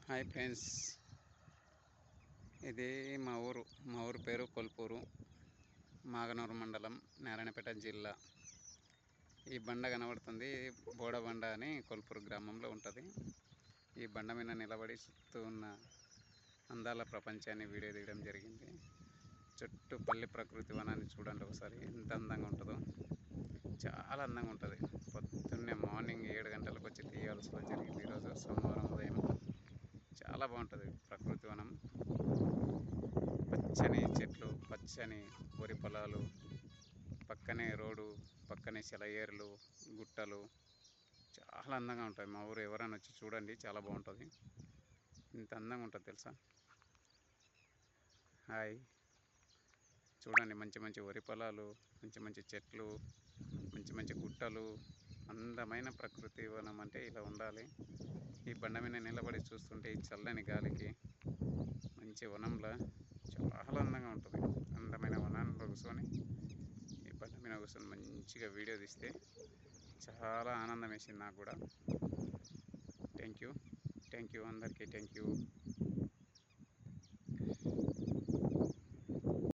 Hi friends, ఇది మా ఊరు పేరు కొల్పూరు, మాగనూరు మండలం, నారాయణపేట జిల్లా. ఈ బండ కనబడుతుంది, బోడబండ అని కొల్పూరు గ్రామంలో ఉంటుంది. ఈ బండ మీద నిలబడి చుట్టూ ఉన్న అందాల ప్రపంచాన్ని వీడియో తీయడం జరిగింది. చుట్టూ పల్లి ప్రకృతి వనాన్ని చూడండి ఒకసారి, ఎంత అందంగా ఉంటుందో. చాలా అందంగా ఉంటుంది. పొద్దున్నే మార్నింగ్ 7 గంటలకు వచ్చి తీయాల్సి జరిగింది. ఈరోజు సోమవారం ఉదయం. చాలా బాగుంటుంది ప్రకృతి వనం. పచ్చని చెట్లు, పచ్చని వరి పొలాలు, పక్కనే రోడ్డు, పక్కనే సెలయేరులు, గుట్టలు. చాలా అందంగా ఉంటుంది. మా ఊరు ఎవరైనా వచ్చి చూడండి, చాలా బాగుంటుంది. ఇంత అందంగా ఉంటుంది తెలుసా. హాయ్, చూడండి, మంచి మంచి వరి పొలాలు, మంచి మంచి చెట్లు, మంచి మంచి గుట్టలు. అందమైన ప్రకృతి వనం అంటే ఇలా ఉండాలి. ఈ బండ మీద నిలబడి చూస్తుంటే ఈ చల్లని గాలికి మంచి వనంలా చాలా అందంగా ఉంటుంది. అందమైన వనంలో కూర్చొని ఈ బండ మీద కూర్చొని మంచిగా వీడియో తీస్తే చాలా ఆనందం వేసింది నాకు కూడా. థ్యాంక్ యూ అందరికీ థ్యాంక్ యూ.